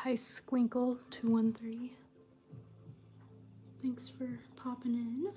Hi, Squinkle 213. Thanks for popping in.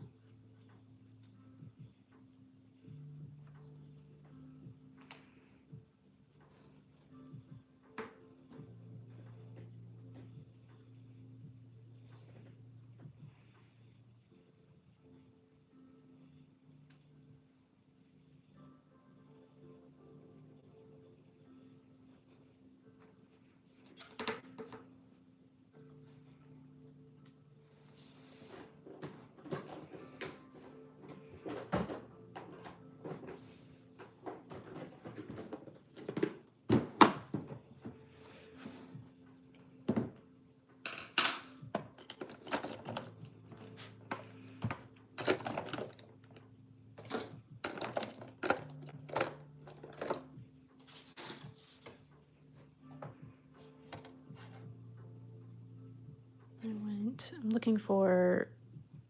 I'm looking for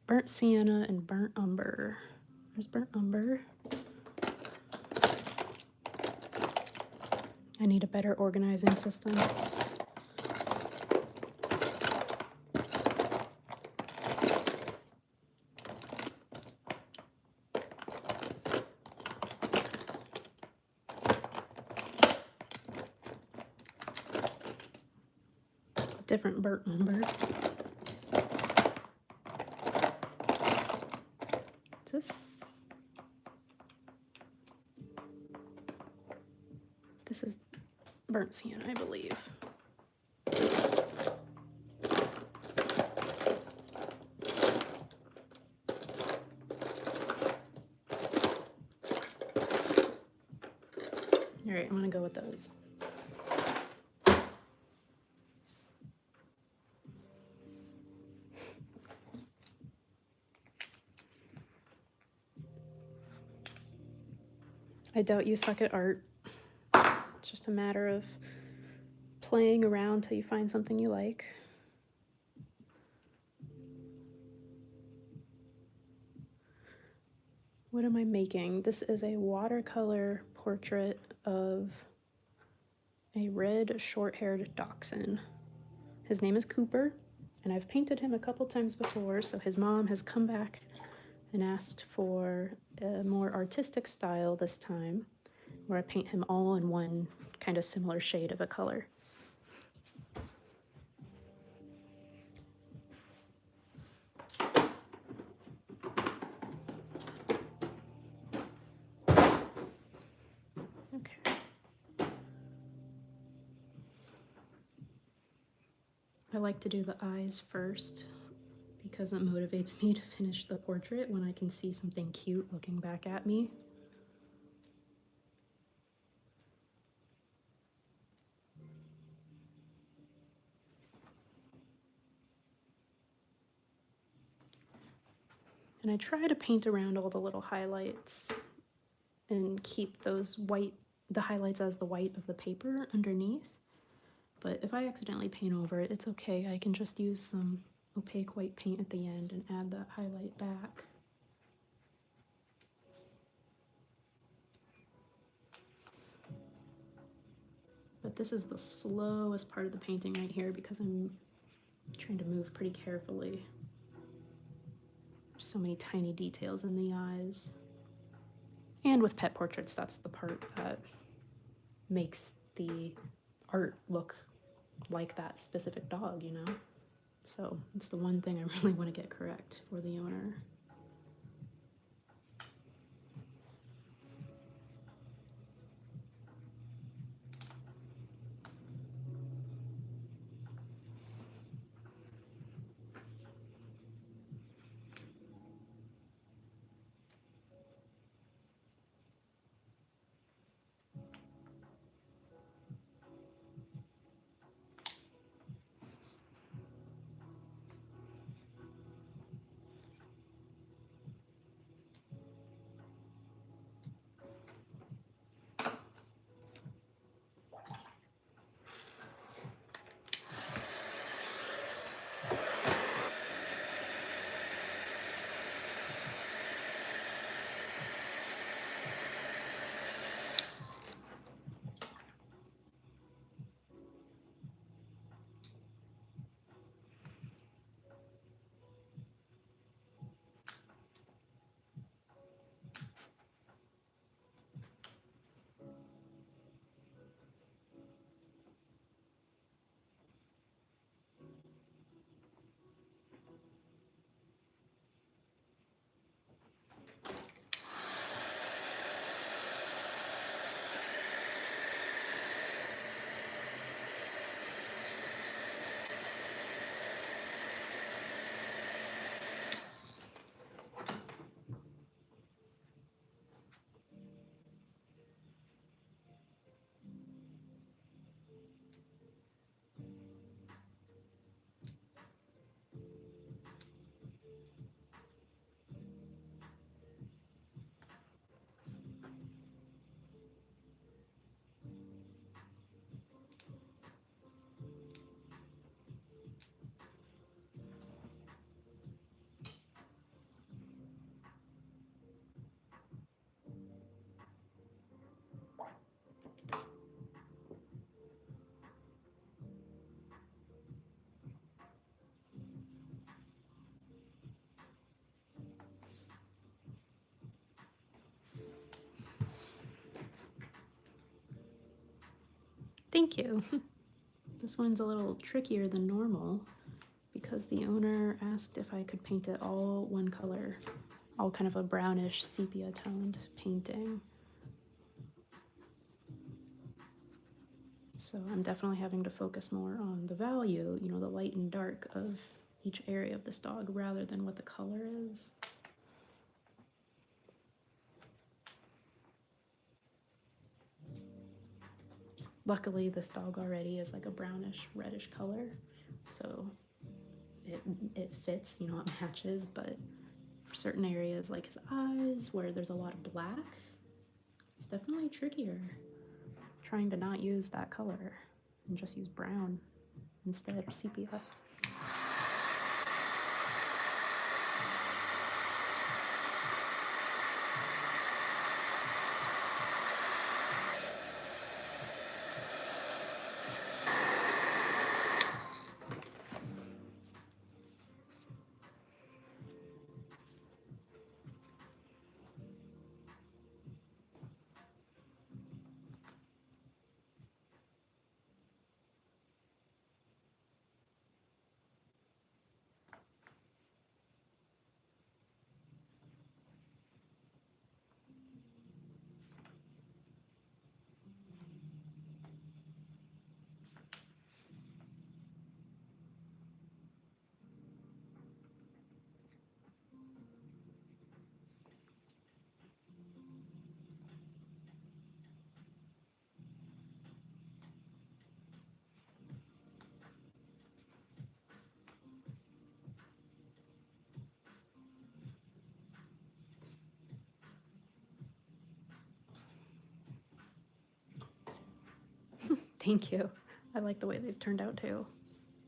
burnt sienna and burnt umber. There's burnt umber. I need a better organizing system. Different burnt umber. This is burnt sienna, I believe. All right, I'm gonna go with those. I doubt you suck at art. It's just a matter of playing around till you find something you like. What am I making? This is a watercolor portrait of a red short-haired dachshund. His name is Cooper, and I've painted him a couple times before, so his mom has come back and asked for a more artistic style this time, where I paint him all in one kind of similar shade of a color. Okay. I like to do the eyes first because it motivates me to finish the portrait when I can see something cute looking back at me. And I try to paint around all the little highlights and keep those the highlights as the white of the paper underneath. But if I accidentally paint over it, it's okay. I can just use some opaque white paint at the end and add that highlight back. but this is the slowest part of the painting right here because I'm trying to move pretty carefully. There's so many tiny details in the eyes. And with pet portraits, that's the part that makes the art look like that specific dog, you know? So it's the one thing I really want to get correct for the owner. Thank you. This one's a little trickier than normal because the owner asked if I could paint it all one color, all kind of a brownish sepia toned painting. So I'm definitely having to focus more on the value, you know, the light and dark of each area of this dog rather than what the color is. Luckily, this dog already is like a brownish reddish color, so it fits, you know, it matches, but for certain areas like his eyes where there's a lot of black, it's definitely trickier trying to not use that color and just use brown instead, or sepia. Thank you. I like the way they've turned out too.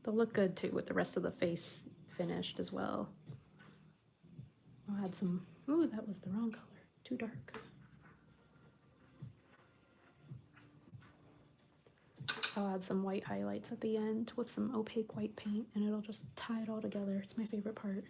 They'll look good too with the rest of the face finished as well. I'll add some, ooh, that was the wrong color, too dark. I'll add some white highlights at the end with some opaque white paint, and it'll just tie it all together. It's my favorite part.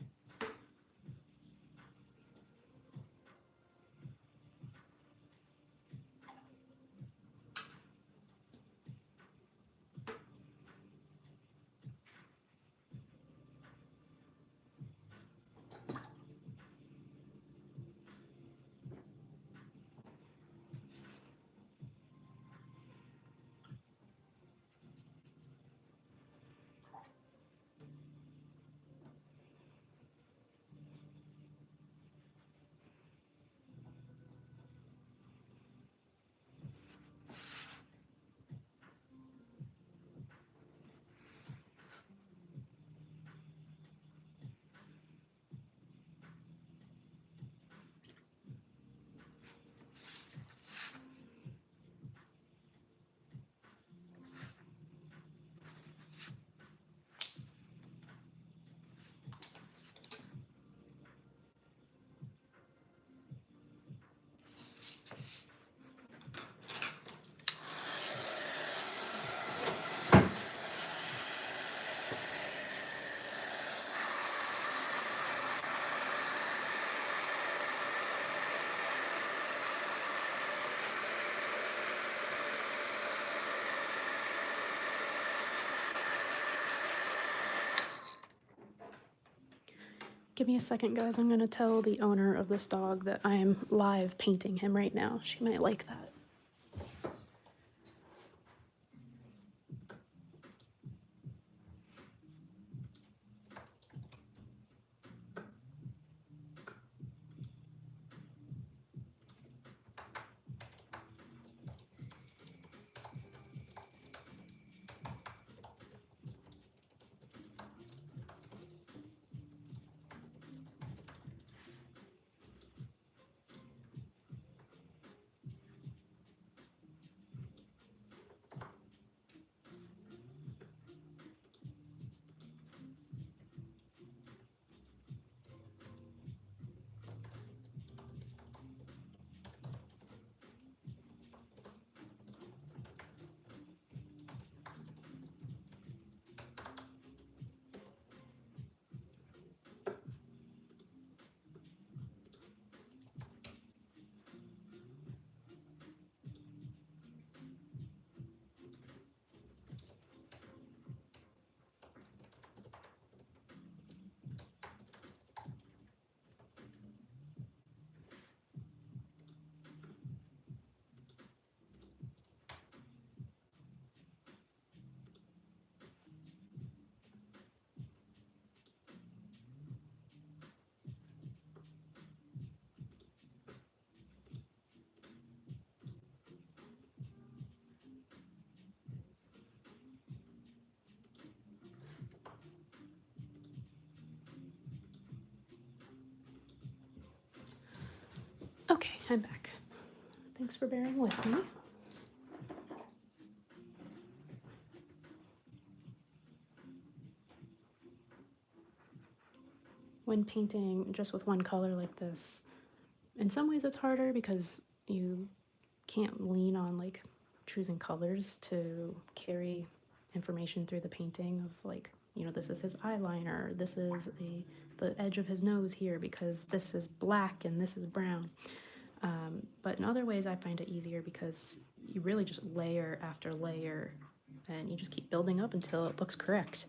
Give me a second, guys. I'm going to tell the owner of this dog that I am live painting him right now. She might like that. Okay, I'm back. Thanks for bearing with me. When painting just with one color like this, in some ways it's harder because you can't lean on like choosing colors to carry information through the painting of like, you know, this is his eyeliner, this is the edge of his nose here because this is black and this is brown. But in other ways I find it easier because you really just layer after layer and you just keep building up until it looks correct.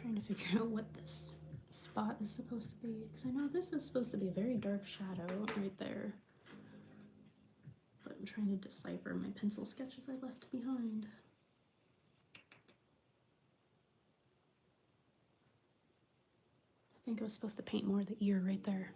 Trying to figure out what this spot is supposed to be, because I know this is supposed to be a very dark shadow right there. But I'm trying to decipher my pencil sketches I left behind. I think I was supposed to paint more of the ear right there.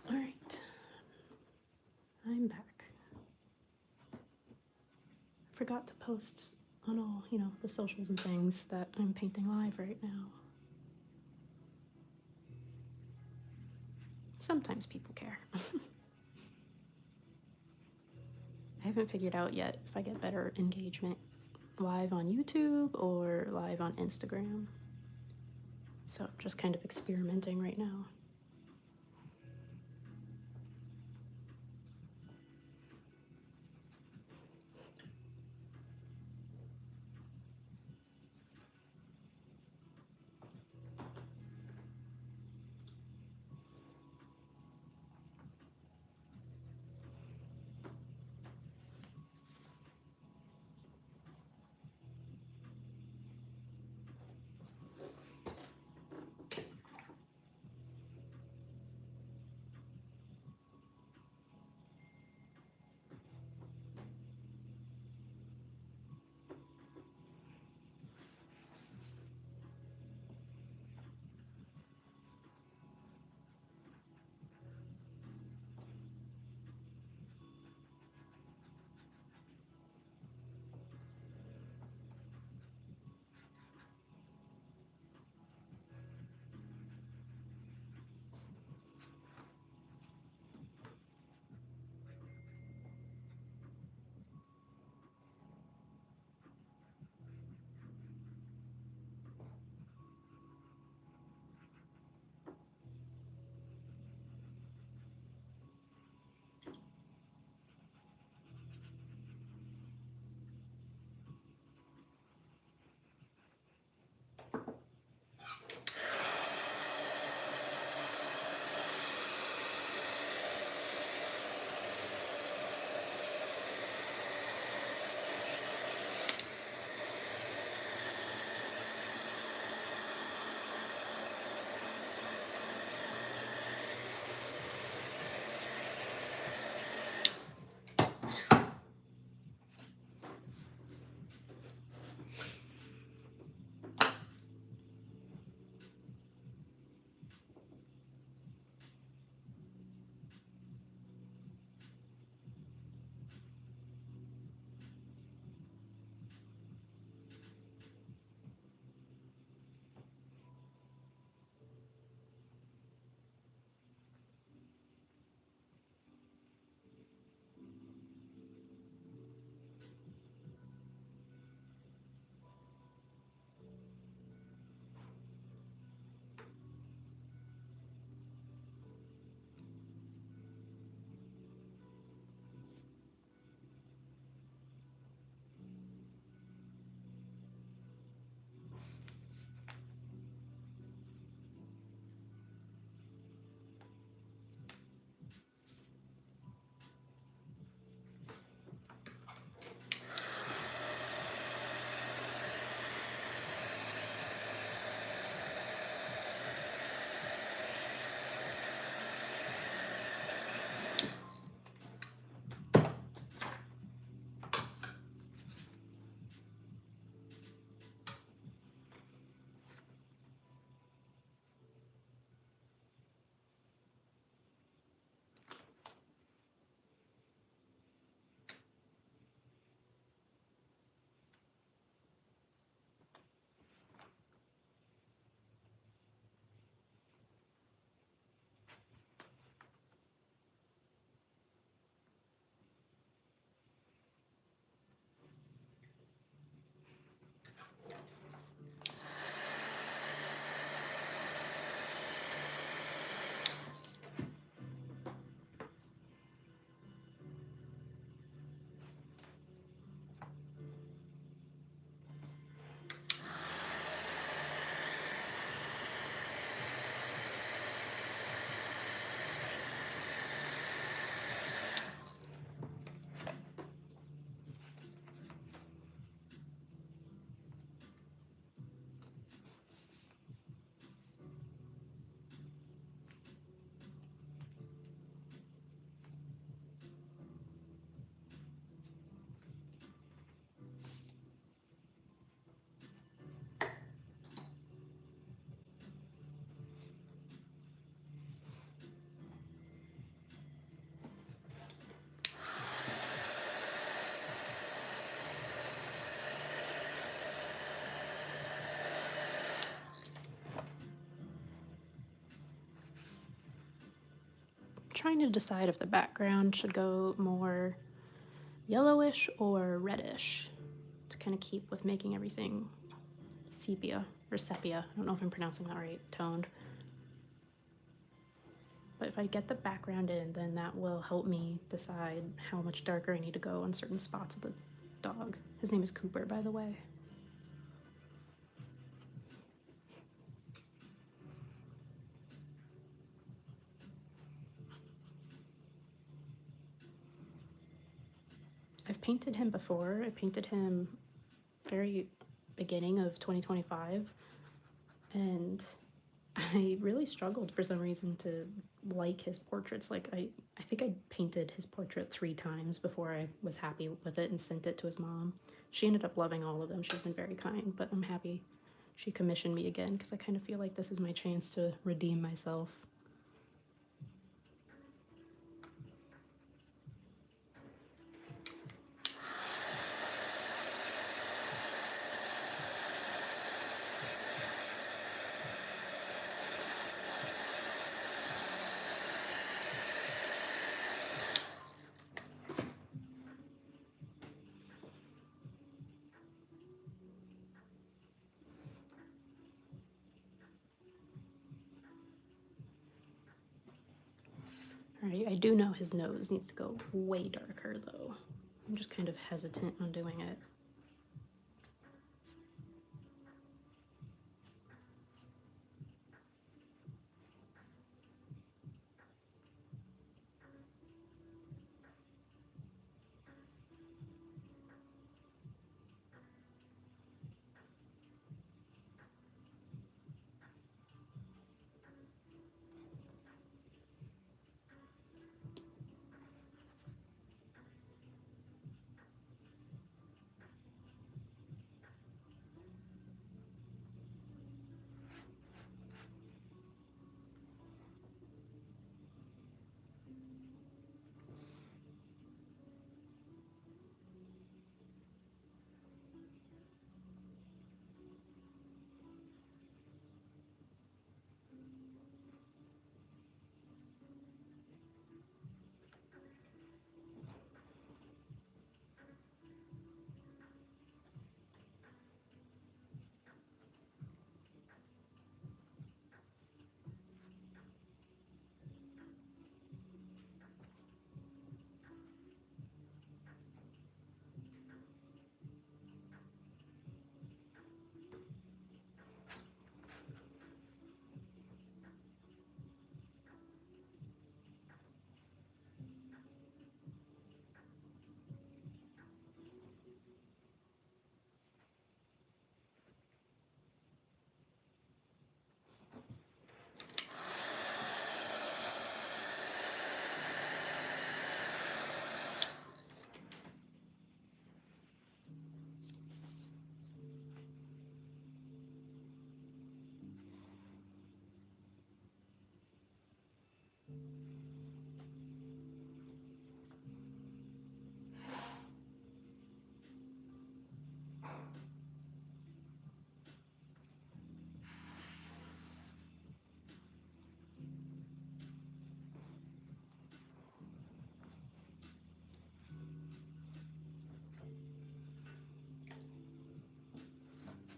All right, I'm back. Forgot to post on all, the socials and things that I'm painting live right now. Sometimes people care. I haven't figured out yet if I get better engagement live on YouTube or live on Instagram. So I'm just kind of experimenting right now. trying to decide if the background should go more yellowish or reddish to kind of keep with making everything sepia or sepia. I don't know if I'm pronouncing that right, toned. But if I get the background in, then that will help me decide how much darker I need to go on certain spots of the dog. His name is Cooper, by the way. I've painted him before. I painted him very beginning of 2025, and I really struggled for some reason to like his portraits. Like I think I painted his portrait 3 times before I was happy with it and sent it to his mom. She ended up loving all of them. She's been very kind, but I'm happy she commissioned me again because I kind of feel like this is my chance to redeem myself. Alright, I do know his nose needs to go way darker though. I'm just kind of hesitant on doing it.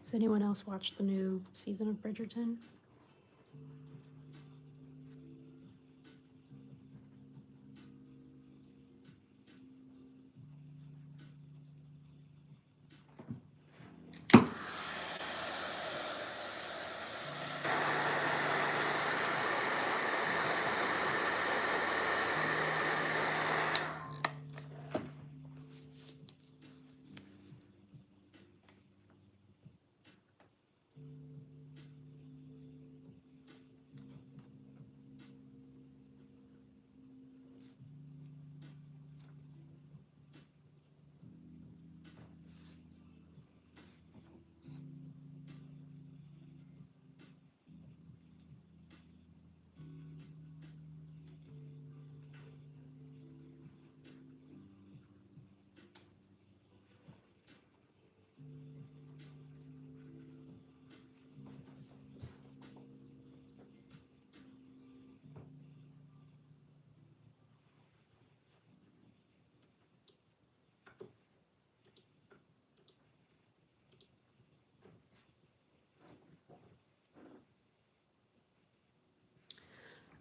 Has anyone else watched the new season of Bridgerton?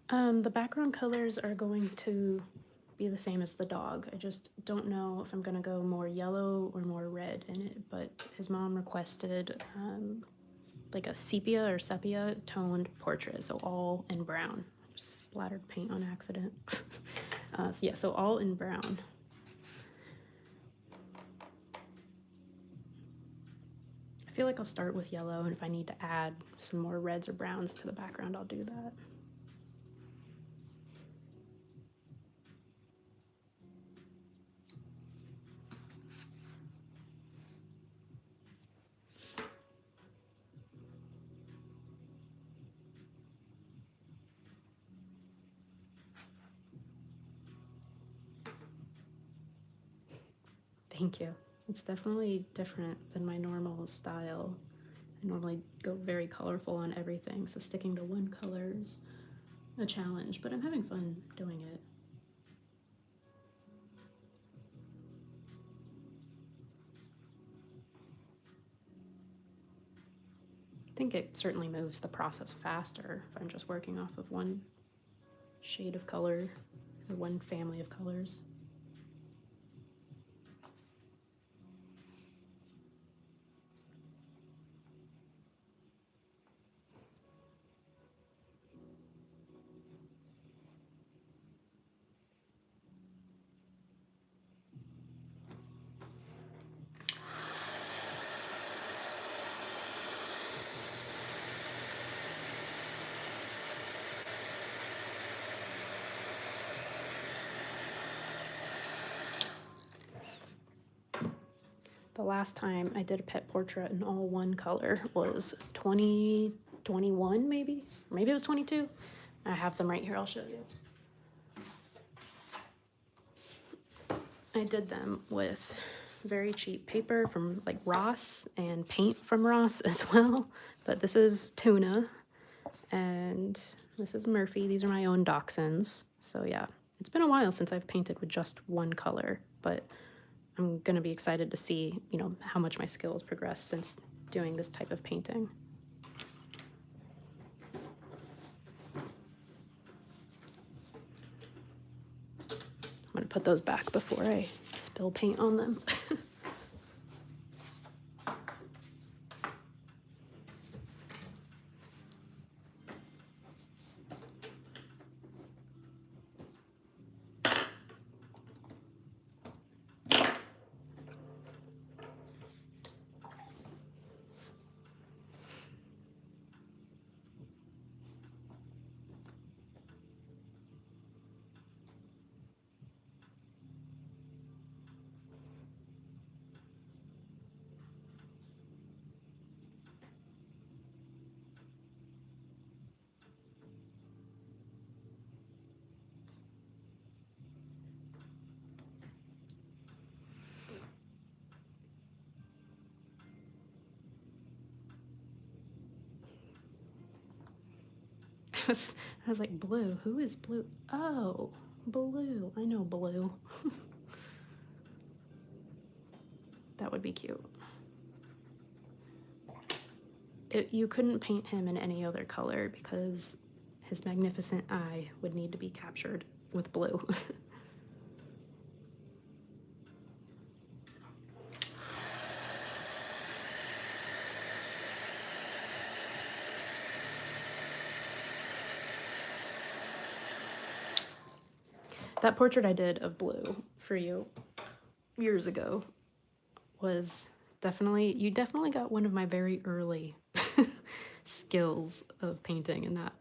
The background colors are going to be the same as the dog. I just don't know if I'm gonna go more yellow or more red in it, but his mom requested like a sepia toned portrait, so all in brown. Just splattered paint on accident. So yeah, so all in brown. I feel like I'll start with yellow, and if I need to add some more reds or browns to the background, I'll do that. Thank you. It's definitely different than my normal style. I normally go very colorful on everything, so sticking to one color is a challenge, but I'm having fun doing it. I think it certainly moves the process faster if I'm just working off of one shade of color or one family of colors. The last time I did a pet portrait in all one color was 2021, maybe? Maybe it was 22. I have them right here, I'll show you. I did them with very cheap paper from like Ross and paint from Ross as well. But this is Tuna and this is Murphy. These are my own dachshunds. So yeah, it's been a while since I've painted with just one color, but I'm gonna be excited to see, you know, how much my skills progress since doing this type of painting. I'm gonna put those back before I spill paint on them. I was like, Blue? Who is Blue? Oh, Blue. I know Blue. That would be cute. You couldn't paint him in any other color because his magnificent eye would need to be captured with blue. That portrait I did of Blue for you years ago was you definitely got one of my very early skills of painting in that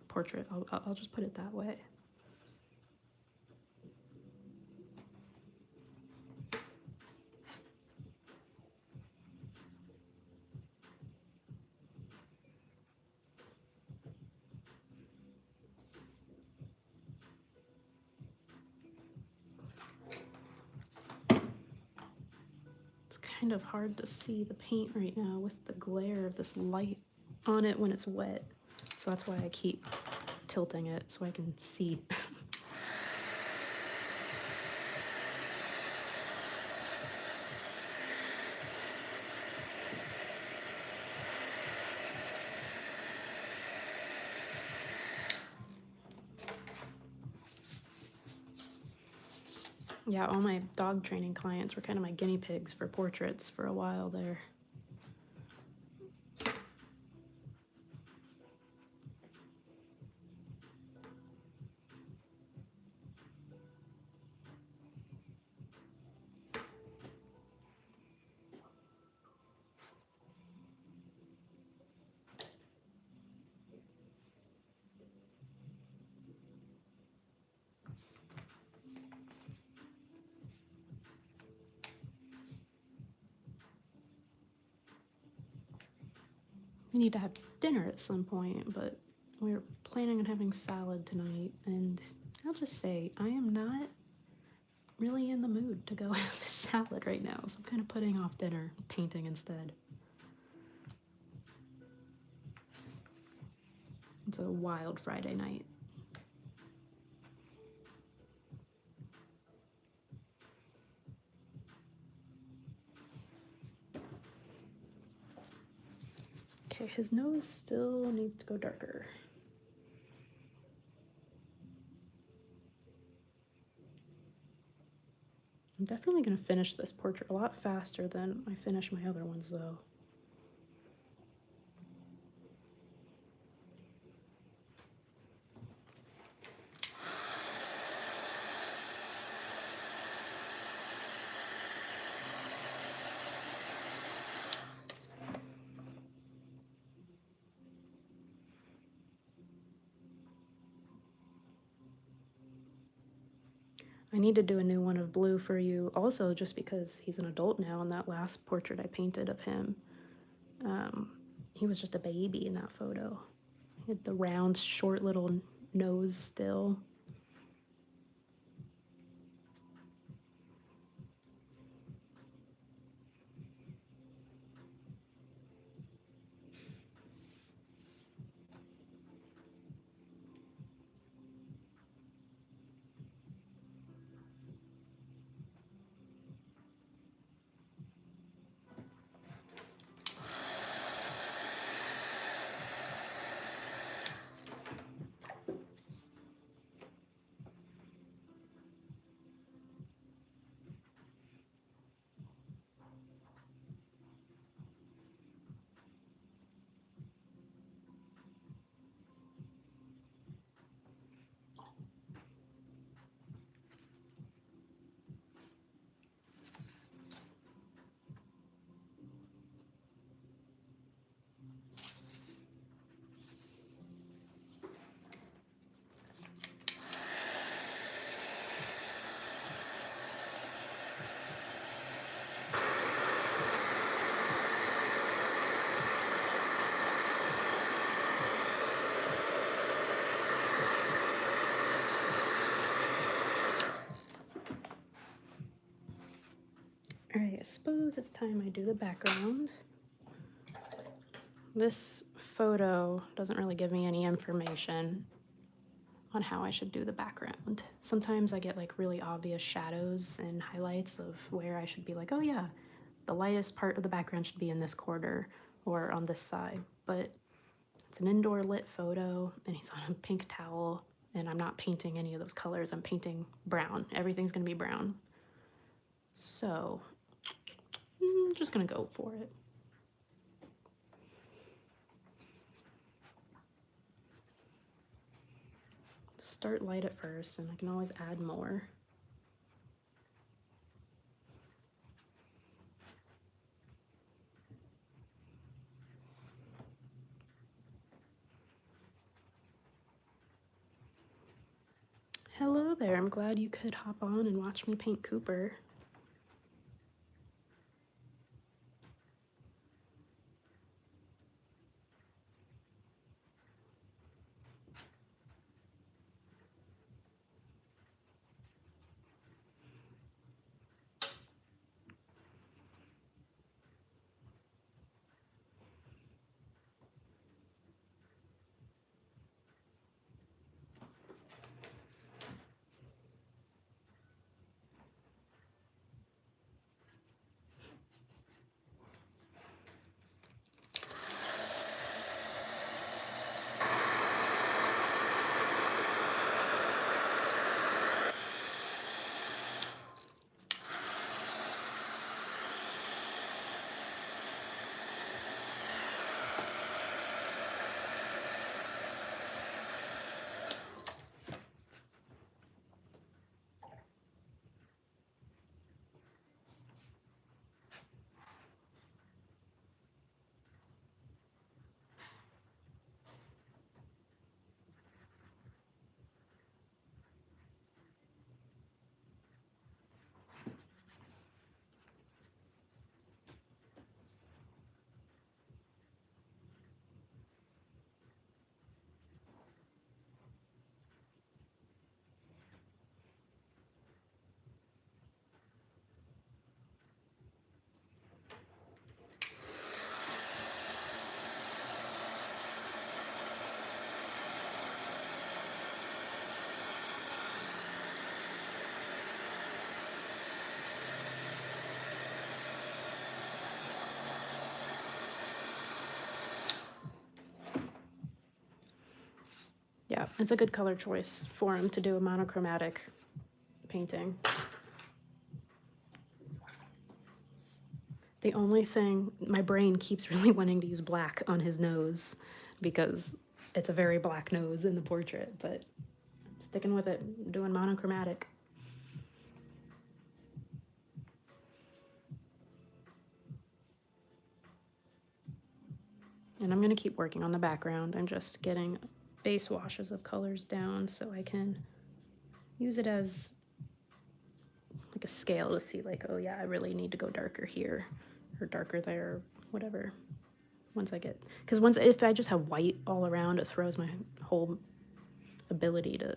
portrait. I'll just put it that way. It's kind of hard to see the paint right now with the glare of this light on it when it's wet. So that's why I keep tilting it so I can see. Yeah, all my dog training clients were kind of my guinea pigs for portraits for a while there. We need to have dinner at some point, but we're planning on having salad tonight, and I'll just say I am not really in the mood to go have a salad right now, so I'm kind of putting off dinner, painting instead. It's a wild Friday night. Okay, his nose still needs to go darker. I'm definitely going to finish this portrait a lot faster than I finish my other ones, though. I need to do a new one of Blue for you, also just because he's an adult now, and that last portrait I painted of him, he was just a baby in that photo. He had the round, short little nose still. Alright, I suppose it's time I do the background. This photo doesn't really give me any information on how I should do the background. Sometimes I get like really obvious shadows and highlights of where I should be like, oh yeah, the lightest part of the background should be in this corner or on this side, but it's an indoor lit photo and he's on a pink towel and I'm not painting any of those colors. I'm painting brown. Everything's gonna be brown. So I'm just gonna go for it. Start light at first and I can always add more. Hello there, I'm glad you could hop on and watch me paint Cooper. It's a good color choice for him to do a monochromatic painting. The only thing, my brain keeps really wanting to use black on his nose because it's a very black nose in the portrait, but I'm sticking with it, doing monochromatic. And I'm going to keep working on the background. I'm just getting base washes of colors down so I can use it as like a scale to see like, oh yeah, I really need to go darker here or darker there, or whatever. Once I get, because if I just have white all around, it throws my whole ability to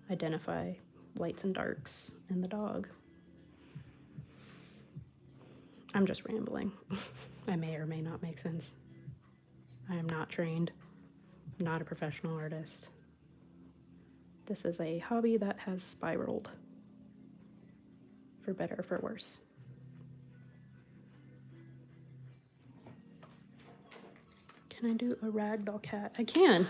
identify lights and darks in the dog. I'm just rambling. I may or may not make sense. I am not trained, not a professional artist. This is a hobby that has spiraled, for better or for worse. Can I do a ragdoll cat? I can.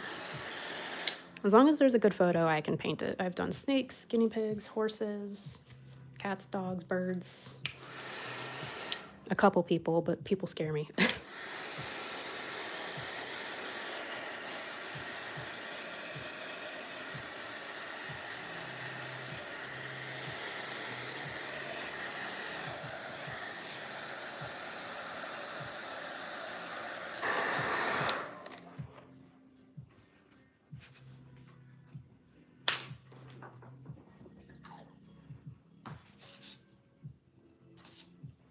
As long as there's a good photo, I can paint it. I've done snakes, guinea pigs, horses, cats, dogs, birds. A couple people, but people scare me.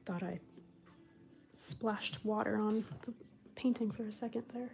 Thought I splashed water on the painting for a second there.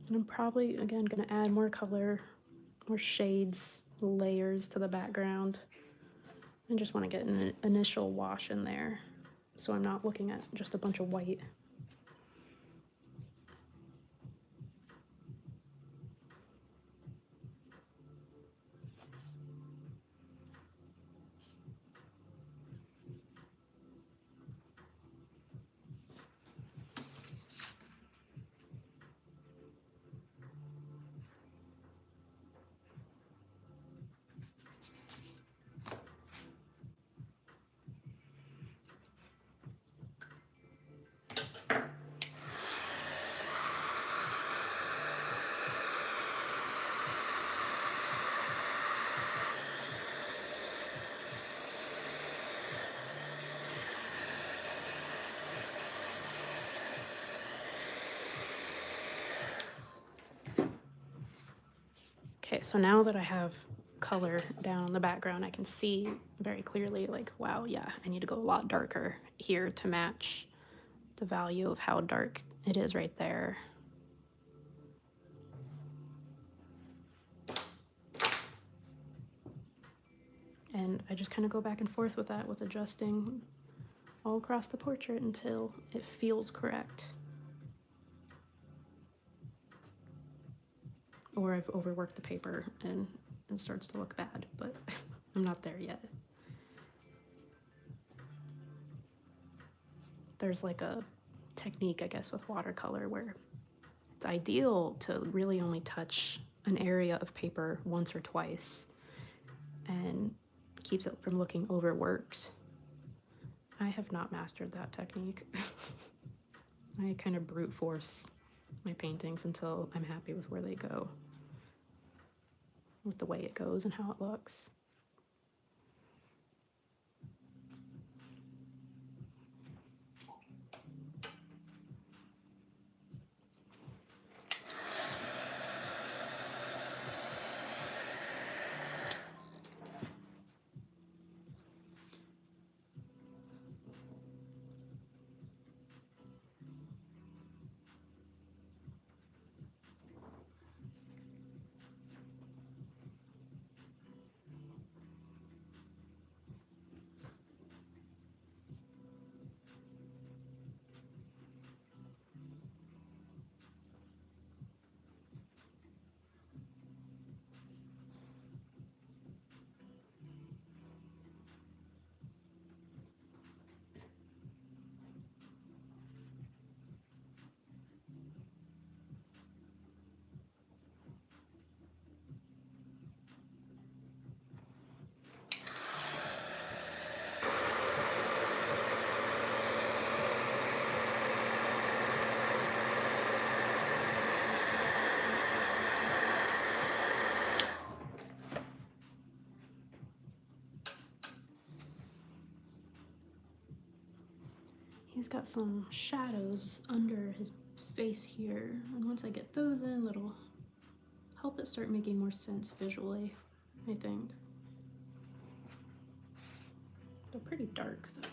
And I'm probably, again, going to add more color, more shades, layers to the background. I just want to get an initial wash in there so I'm not looking at just a bunch of white. Okay, so now that I have color down on the background, I can see very clearly like, wow, yeah, I need to go a lot darker here to match the value of how dark it is right there. And I just kind of go back and forth with that, with adjusting all across the portrait until it feels correct. Or I've overworked the paper and it starts to look bad, but I'm not there yet. There's like a technique, I guess, with watercolor where it's ideal to really only touch an area of paper once or twice and keeps it from looking overworked. I have not mastered that technique. I kind of brute force my paintings until I'm happy with where they go, with the way it goes and how it looks. He's got some shadows under his face here, and once I get those in, that'll help it start making more sense visually, I think. They're pretty dark though.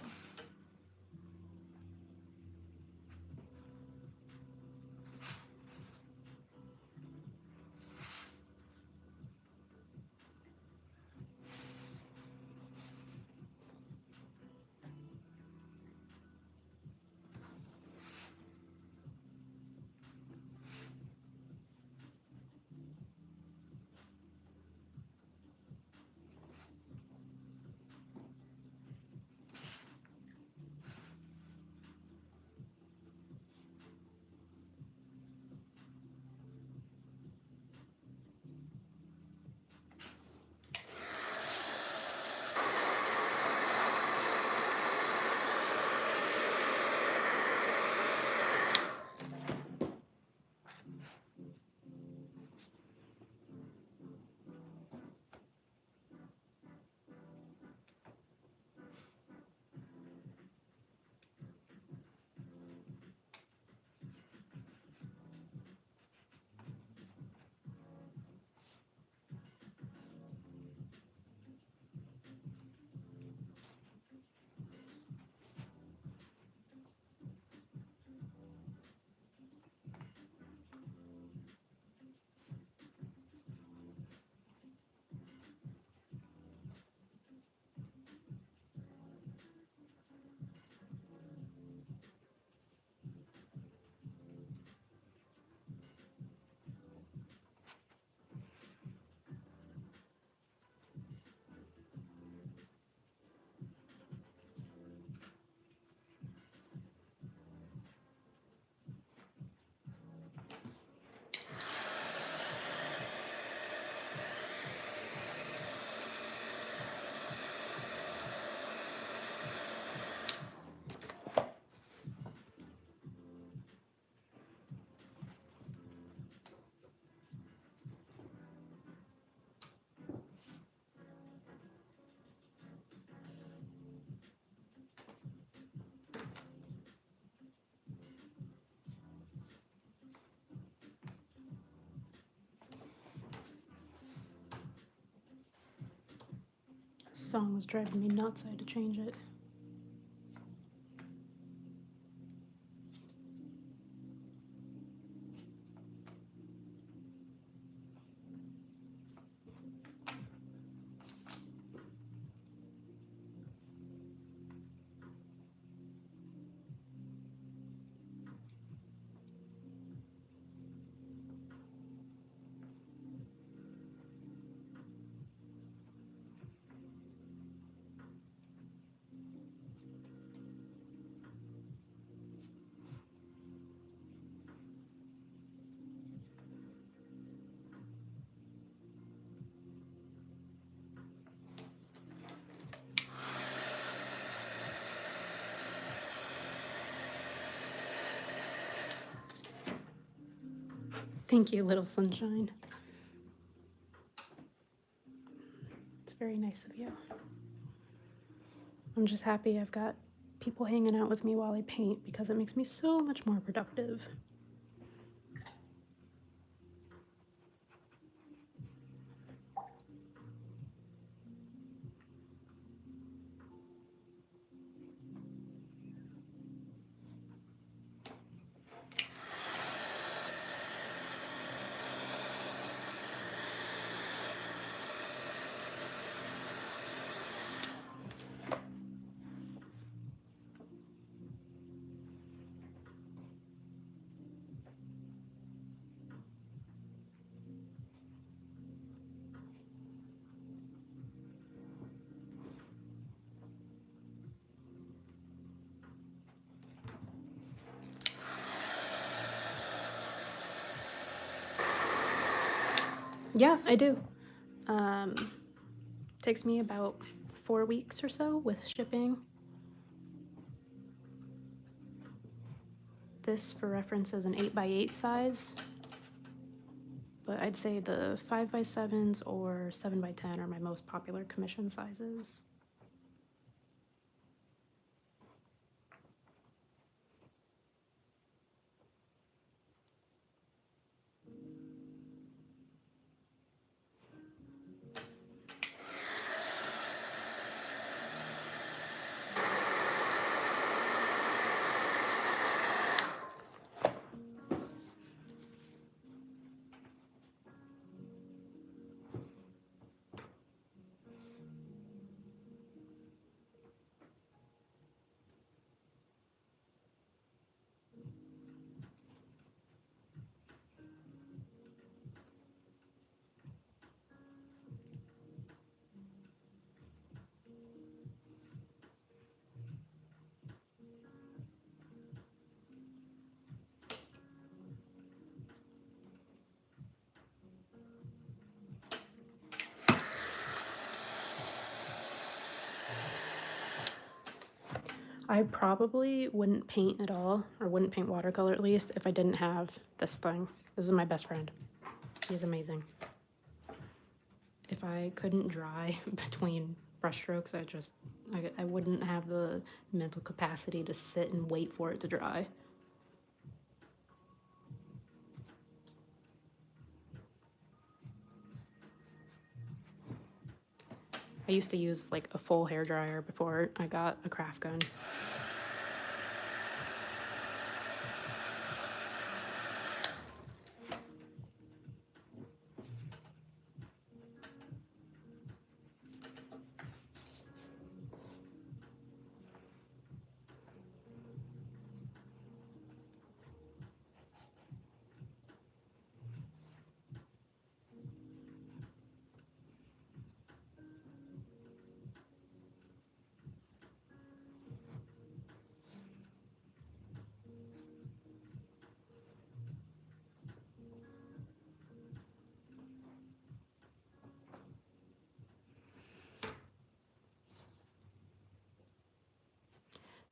This song was driving me nuts, I had to change it. Thank you, little sunshine. It's very nice of you. I'm just happy I've got people hanging out with me while I paint because it makes me so much more productive. Yeah, I do. Takes me about 4 weeks or so with shipping. This, for reference, is an 8x8 size, but I'd say the 5x7s or 7x10 are my most popular commission sizes. I probably wouldn't paint at all, or wouldn't paint watercolor at least, if I didn't have this thing. This is my best friend. He's amazing. If I couldn't dry between brushstrokes, I wouldn't have the mental capacity to sit and wait for it to dry. I used to use like a full hair dryer before I got a craft gun.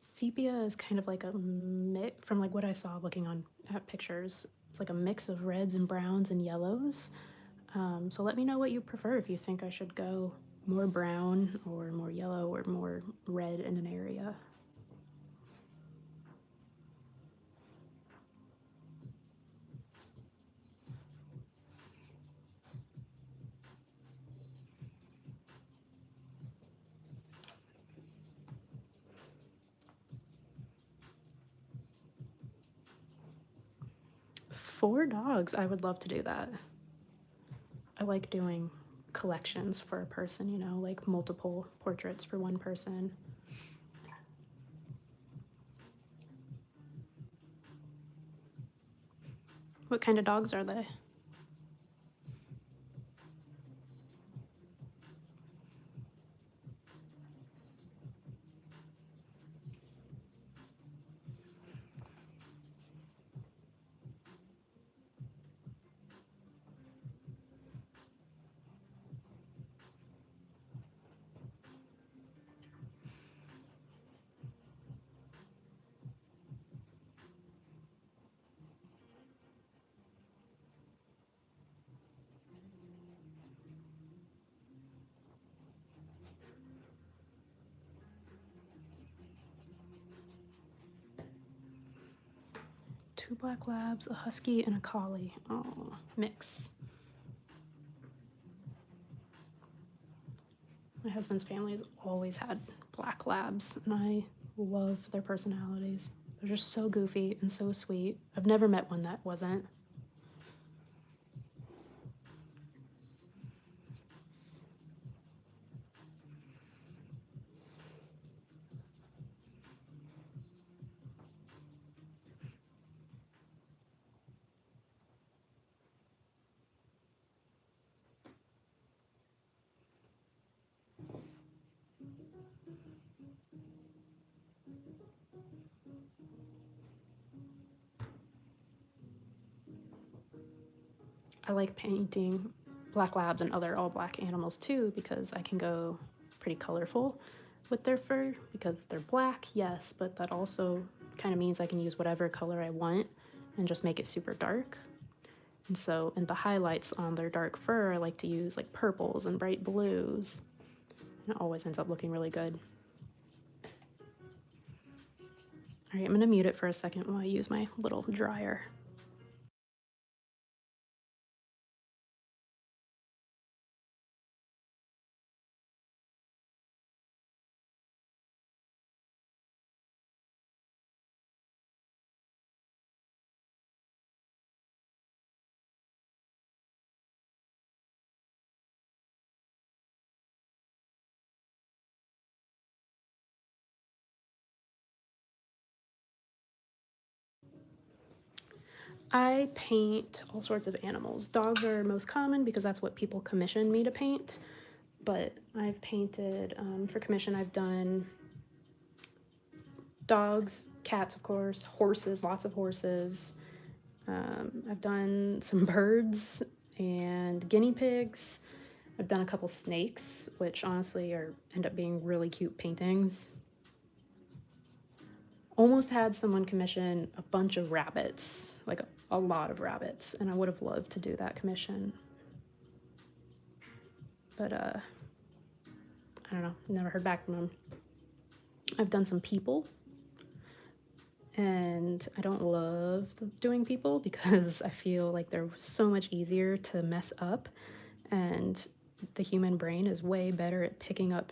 Sepia is kind of like a mix, from like what I saw looking at pictures. It's like a mix of reds and browns and yellows. So let me know what you prefer, if you think I should go more brown or more yellow or more red in an area. For dogs, I would love to do that. I like doing collections for a person, you know, like multiple portraits for one person. What kind of dogs are they? Two black labs, a husky, and a collie. Oh, mix. My husband's family has always had black labs, and I love their personalities. They're just so goofy and so sweet. I've never met one that wasn't. I like painting black labs and other all black animals too, because I can go pretty colorful with their fur because they're black, yes, but that also kind of means I can use whatever color I want and just make it super dark. And so in the highlights on their dark fur, I like to use like purples and bright blues. And it always ends up looking really good. All right, I'm gonna mute it for a second while I use my little dryer. I paint all sorts of animals. Dogs are most common because that's what people commission me to paint. But I've painted, for commission, I've done dogs, cats, of course, horses, lots of horses. I've done some birds and guinea pigs. I've done a couple snakes, which honestly end up being really cute paintings. almost had someone commission a bunch of rabbits, like a lot of rabbits, and I would have loved to do that commission. But I don't know, never heard back from them. I've done some people, and I don't love doing people because I feel like they're so much easier to mess up, and the human brain is way better at picking up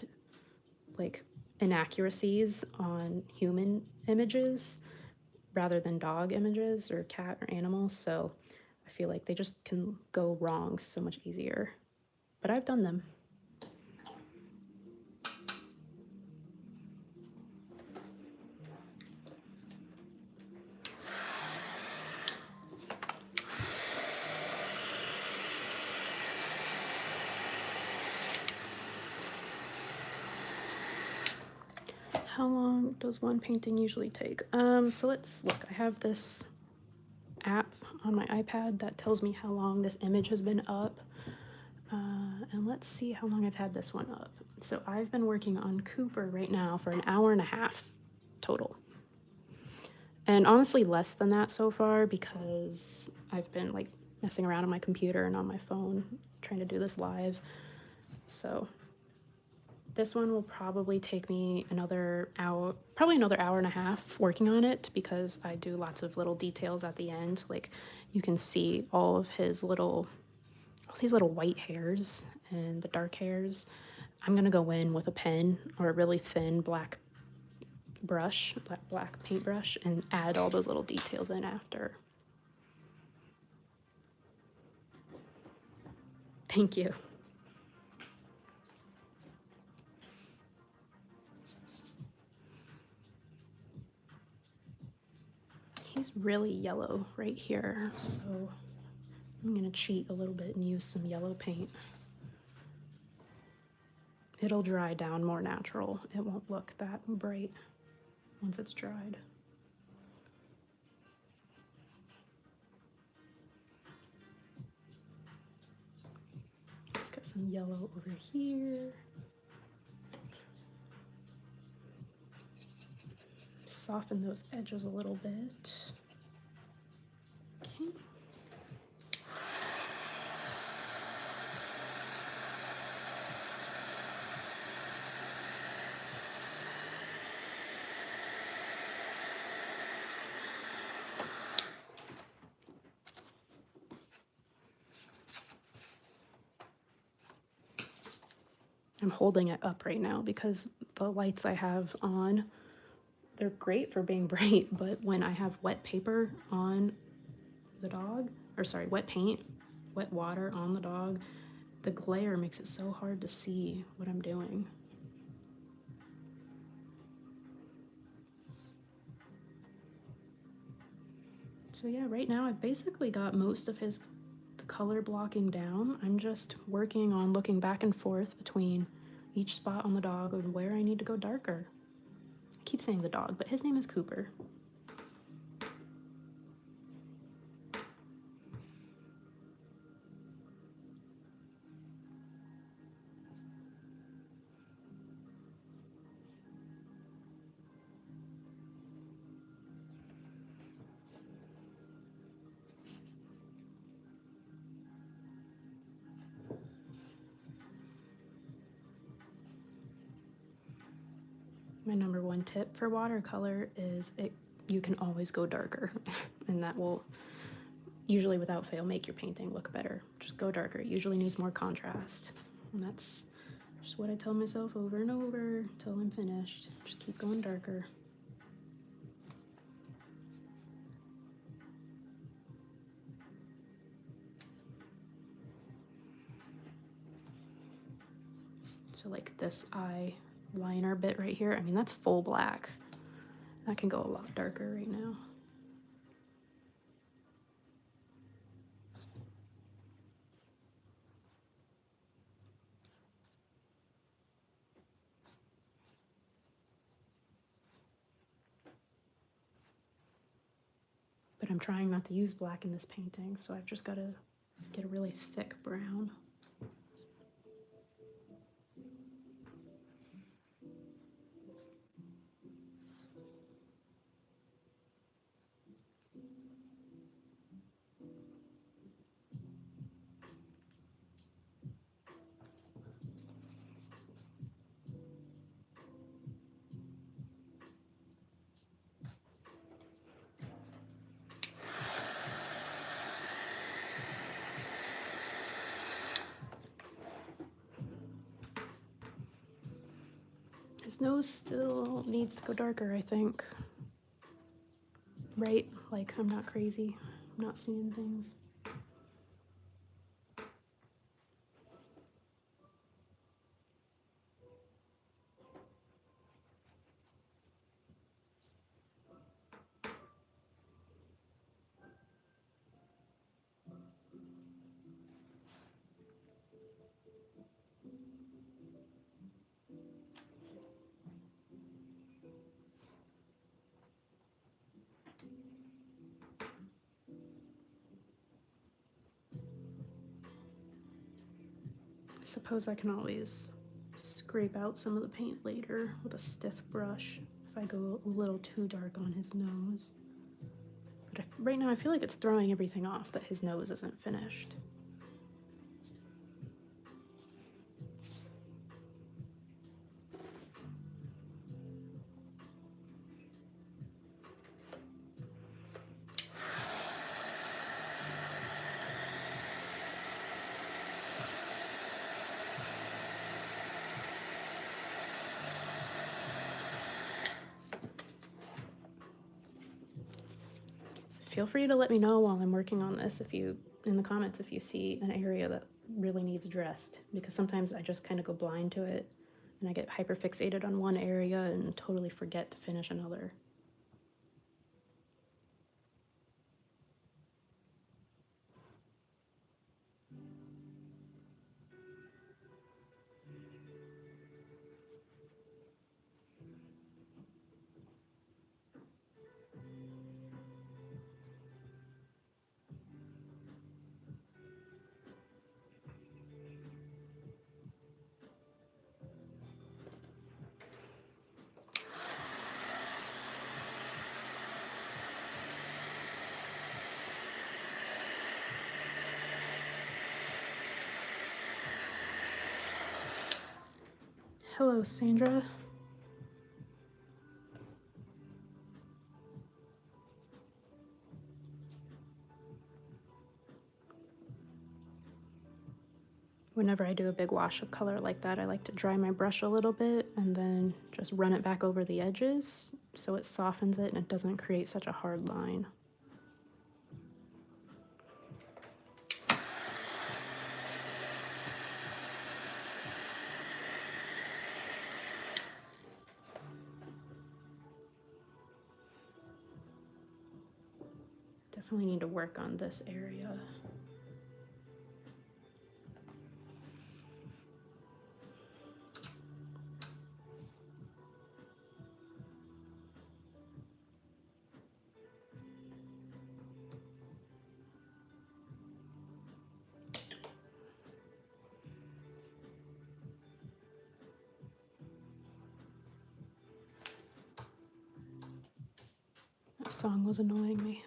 like inaccuracies on human images rather than dog images or cat or animals. So I feel like they just can go wrong so much easier. But I've done them. How long does one painting usually take? So let's look. I have this app on my iPad that tells me how long this image has been up. And let's see how long I've had this one up. So I've been working on Cooper right now for an hour and a half total. And honestly, less than that so far because I've been like messing around on my computer and on my phone trying to do this live. So this one will probably take me another hour, probably another hour and a half working on it because I do lots of little details at the end. Like you can see all of his all these little white hairs and the dark hairs. I'm gonna go in with a pen or a really thin black brush, black paintbrush, and add all those little details in after. Thank you. He's really yellow right here, so I'm gonna cheat a little bit and use some yellow paint. It'll dry down more natural. It won't look that bright once it's dried. Just got some yellow over here. Soften those edges a little bit. Okay. I'm holding it up right now because the lights I have on, they're great for being bright, but when I have wet paper on the dog, or sorry, wet paint, wet water on the dog, the glare makes it so hard to see what I'm doing. So yeah, right now I've basically got most of the color blocking down. I'm just working on looking back and forth between each spot on the dog and where I need to go darker. I keep saying the dog, but his name is Cooper. My number one tip for watercolor is you can always go darker and that will usually without fail make your painting look better. Just go darker. It usually needs more contrast. And that's just what I tell myself over and over until I'm finished. Just keep going darker. So like this eye liner bit right here, I mean that's full black. That can go a lot darker right now. But I'm trying not to use black in this painting, so I've just got to get a really thick brown. His nose still needs to go darker, I think. Right? Like, I'm not crazy. I'm not seeing things. I suppose I can always scrape out some of the paint later with a stiff brush if I go a little too dark on his nose. But right now I feel like it's throwing everything off that his nose isn't finished. Feel free to let me know while I'm working on this in the comments if you see an area that really needs addressed, because sometimes I just kind of go blind to it and I get hyperfixated on one area and totally forget to finish another. Hello, Sandra. Whenever I do a big wash of color like that, I like to dry my brush a little bit and then just run it back over the edges so it softens it and it doesn't create such a hard line. Definitely need to work on this area. That song was annoying me.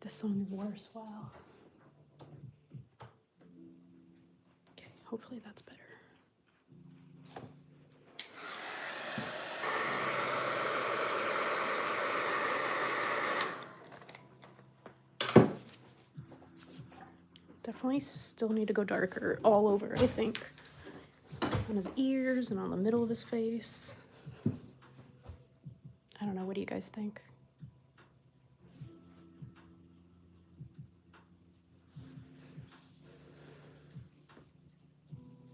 This song is worse. Wow. Okay, hopefully that's better. Definitely still need to go darker all over, I think. On his ears and on the middle of his face. I don't know, what do you guys think?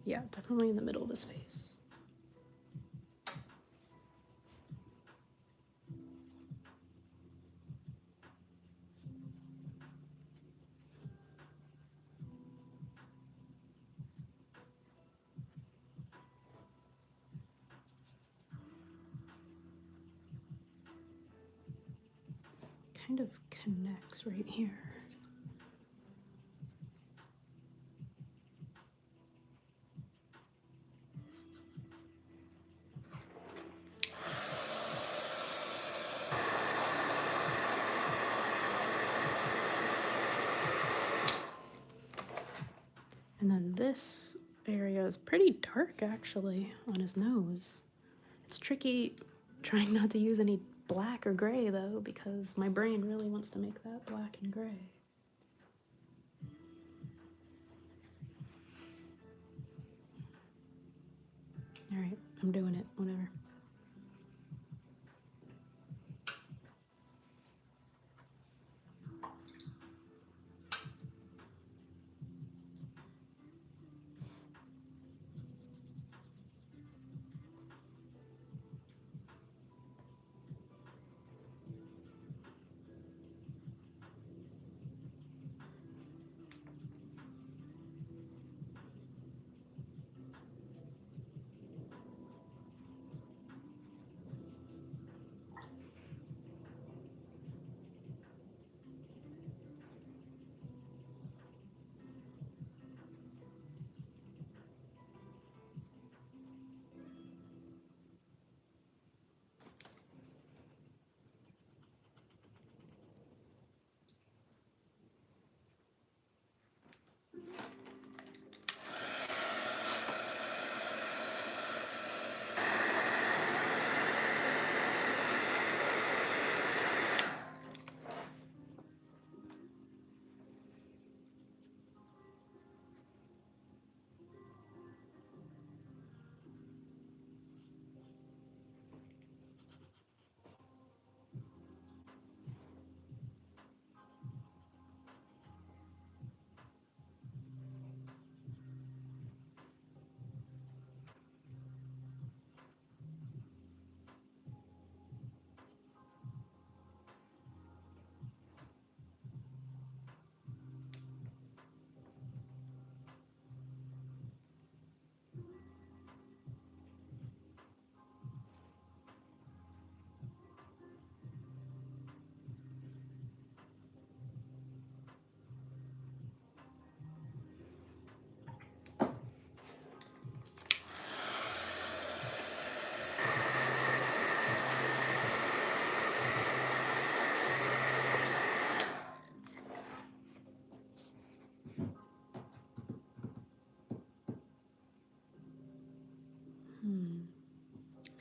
Yeah, definitely in the middle of his face. Kind of connects right here. And then this area is pretty dark actually on his nose. It's tricky trying not to use any black or gray though, because my brain really wants to make that black and gray. All right, I'm doing it, whatever.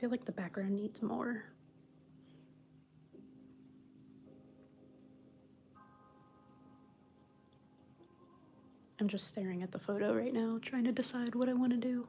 I feel like the background needs more. I'm just staring at the photo right now, trying to decide what I want to do.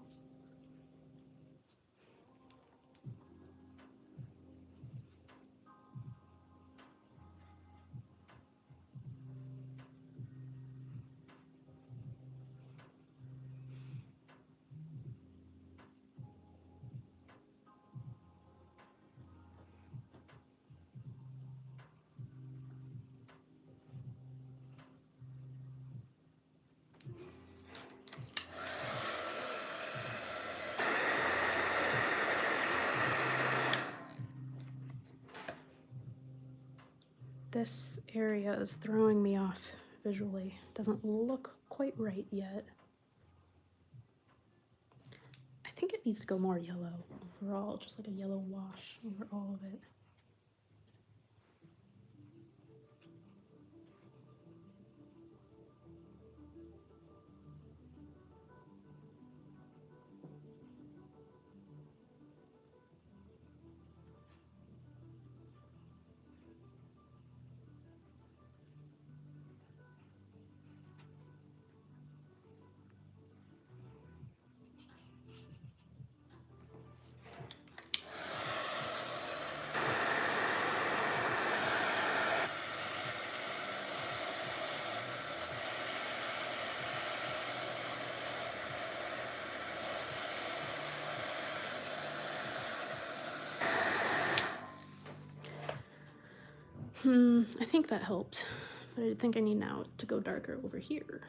This area is throwing me off visually. Doesn't look quite right yet. I think it needs to go more yellow overall, just like a yellow wash over all of it. I think that helped, but I think I need now to go darker over here.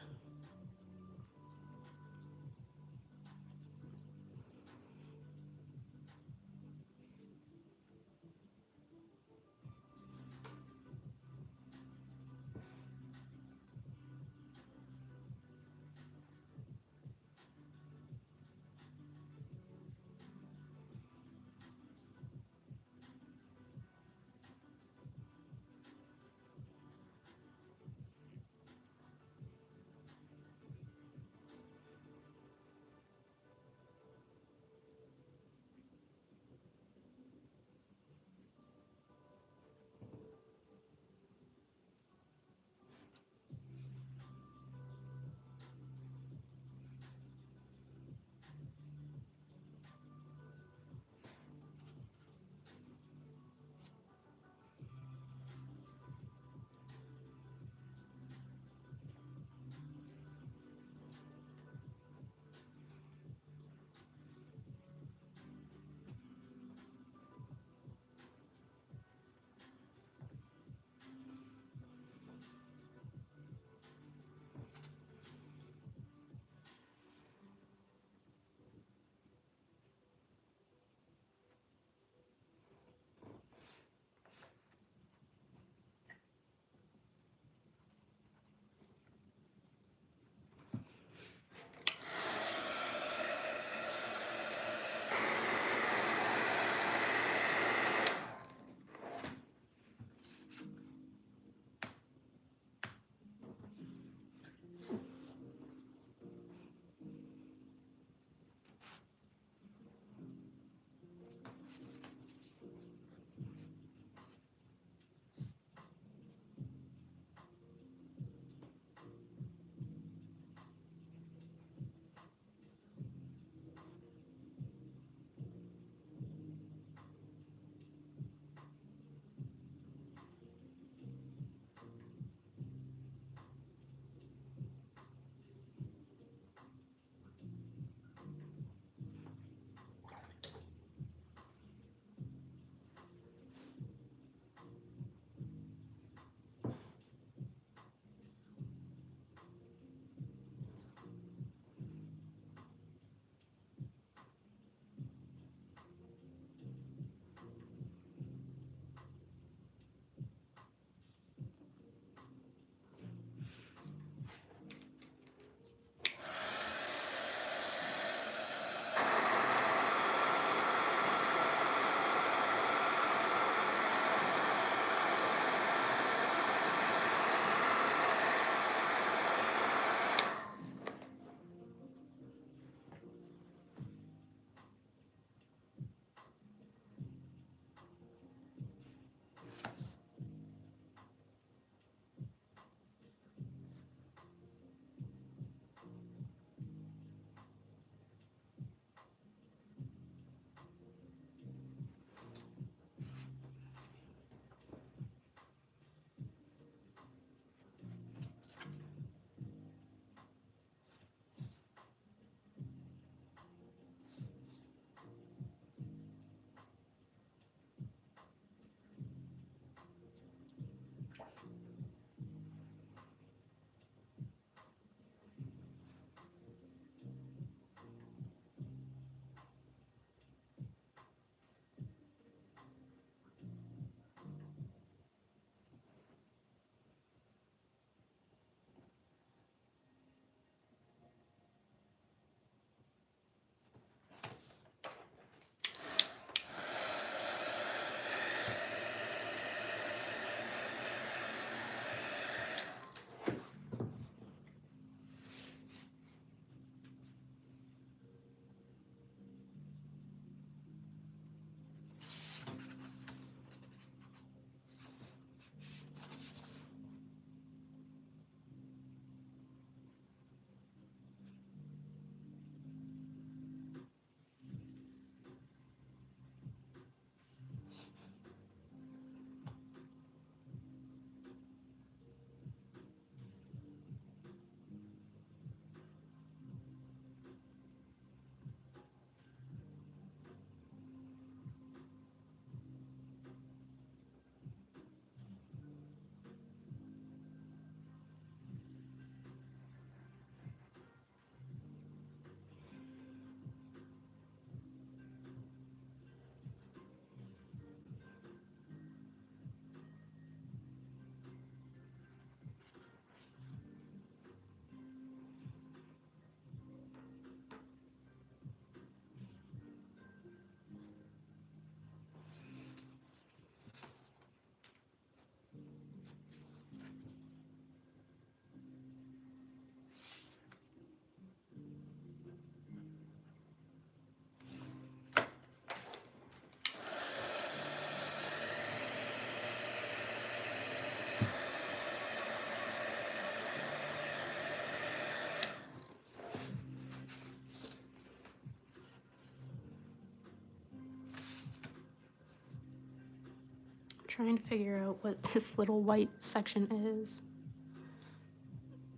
trying to figure out what this little white section is,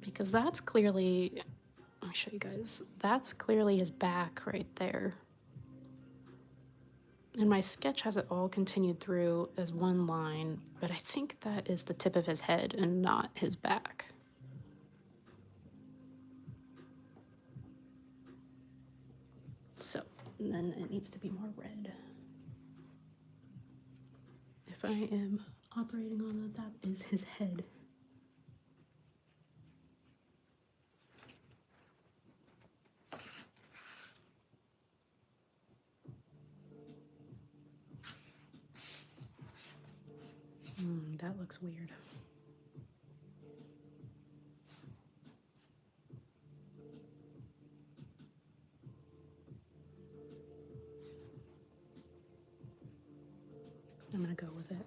because that's clearly, let me show you guys, that's clearly his back right there. And my sketch has it all continued through as one line, but I think that is the tip of his head and not his back. So, and then it needs to be more red. If I am operating on that, that is his head. That looks weird. I'm gonna go with it.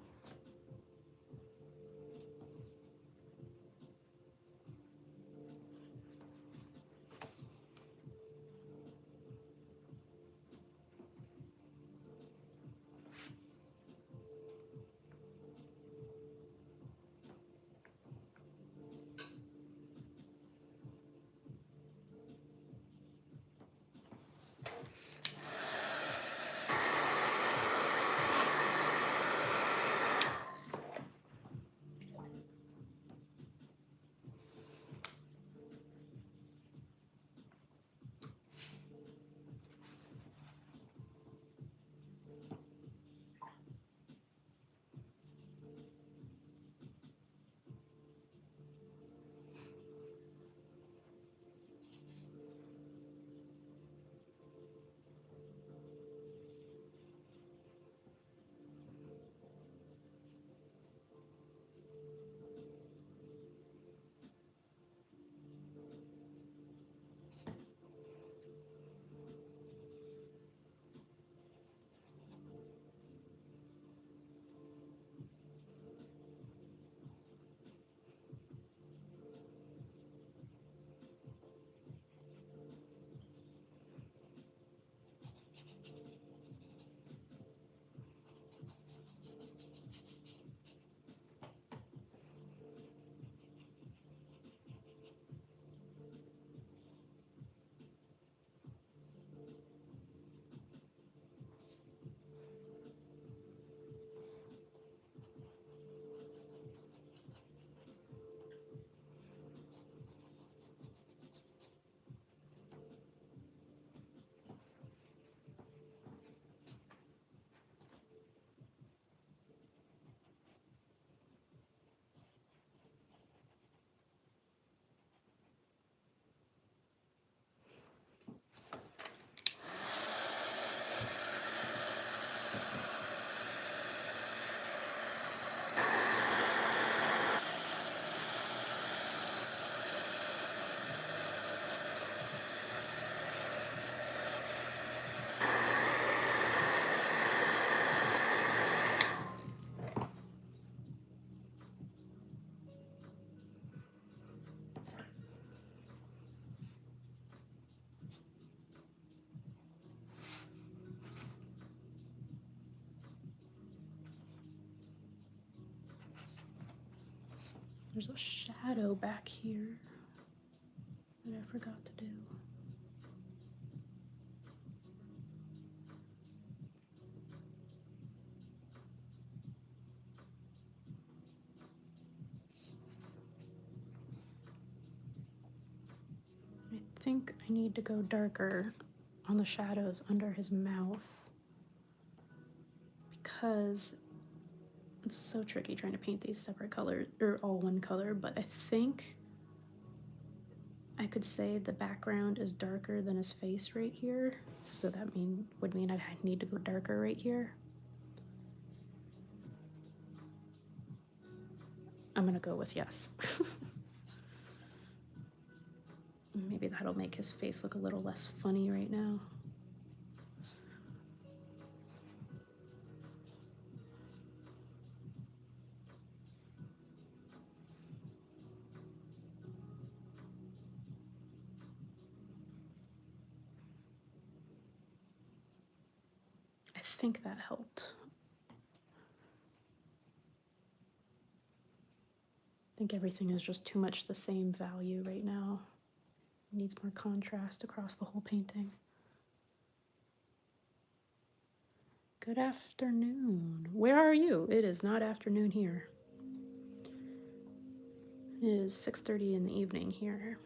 There's a shadow back here that I forgot to do. I think I need to go darker on the shadows under his mouth, because it's so tricky trying to paint these separate colors, or all one color, but I think I could say the background is darker than his face right here, so that would mean I'd need to go darker right here. I'm gonna go with yes. Maybe that'll make his face look a little less funny right now. I think that helped. think everything is just too much the same value right now. It needs more contrast across the whole painting. Good afternoon. Where are you? It is not afternoon here. It is 6:30 in the evening here.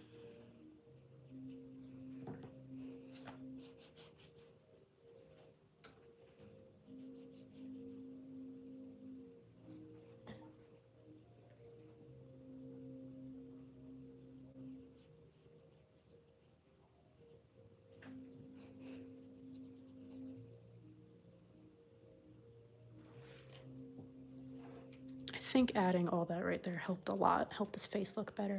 I think adding all that right there helped a lot, helped his face look better.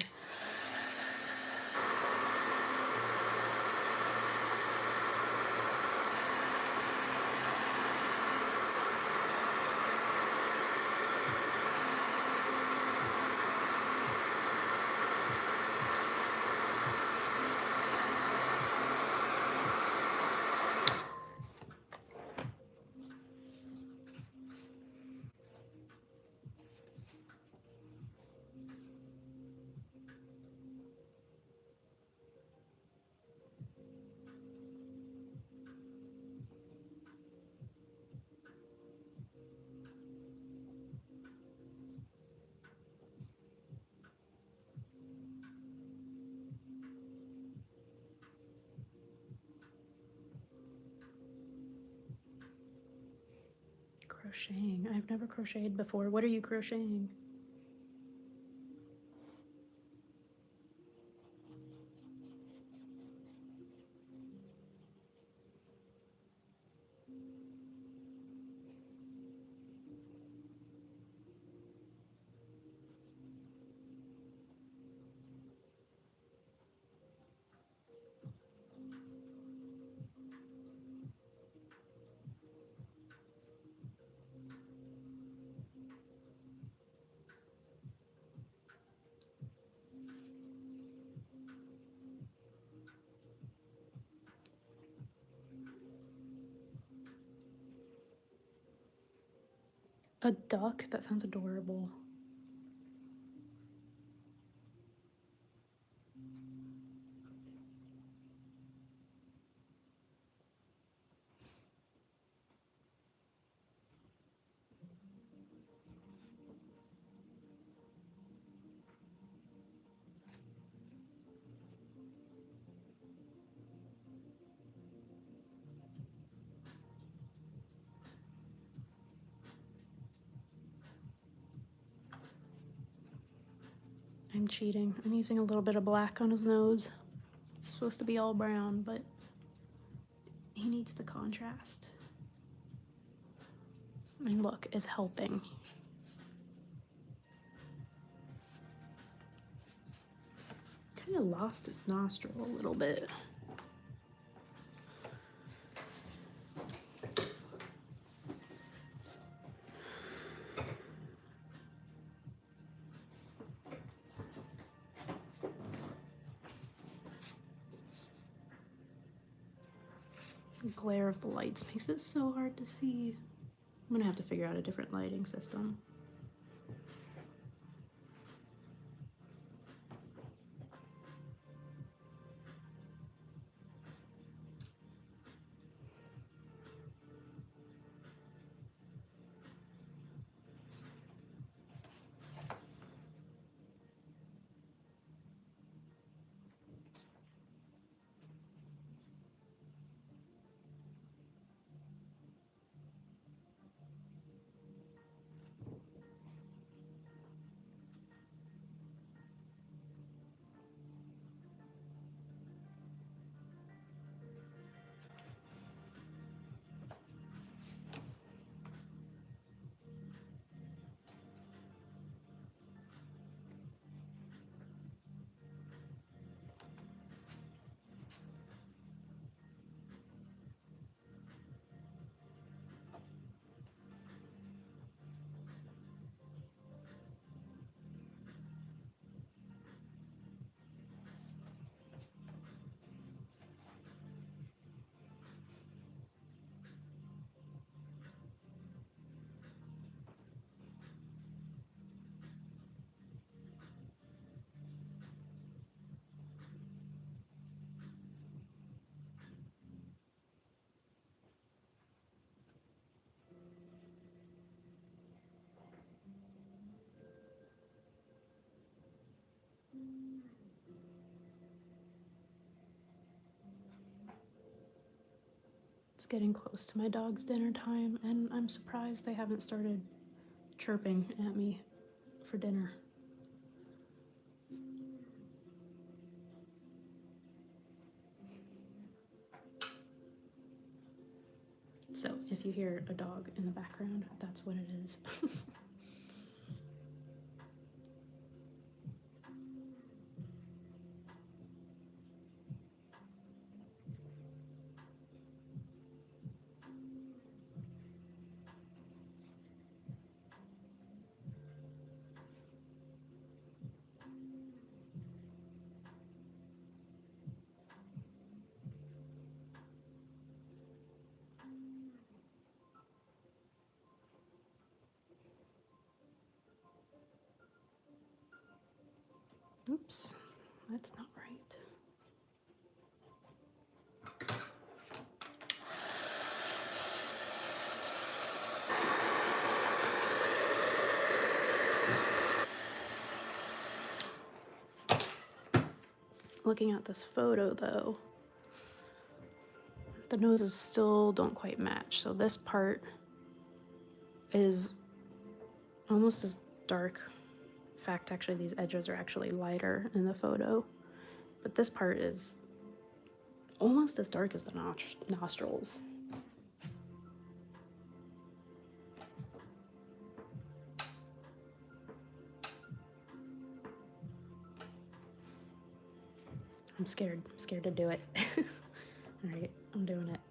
Crocheting. I've never crocheted before. What are you crocheting? A duck? That sounds adorable. I'm cheating. I'm using a little bit of black on his nose. It's supposed to be all brown, but he needs the contrast. And look, it's helping. Kind of lost his nostril a little bit. The glare of the lights makes it so hard to see. I'm gonna have to figure out a different lighting system. getting close to my dog's dinner time, and I'm surprised they haven't started chirping at me for dinner. So if you hear a dog in the background, that's what it is. Oops, that's not right. Looking at this photo though, the noses still don't quite match. So this part is almost as dark. In fact, actually these edges are actually lighter in the photo, but this part is almost as dark as the nostrils. I'm scared to do it. All right, I'm doing it.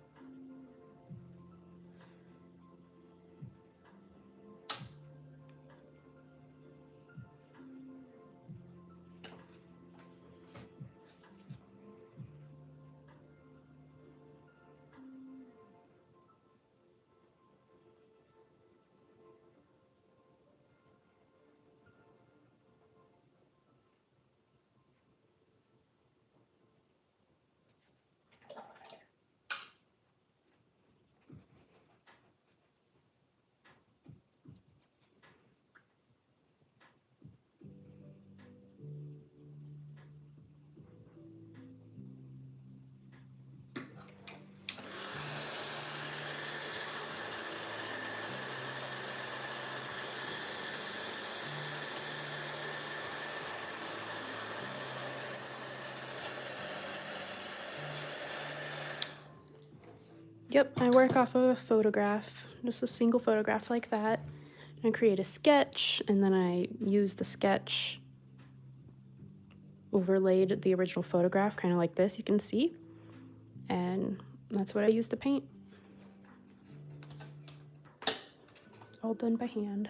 Yep, I work off of a photograph, just a single photograph like that. I create a sketch, and then I use the sketch overlaid the original photograph, kind of like this, you can see. And that's what I use to paint. All done by hand.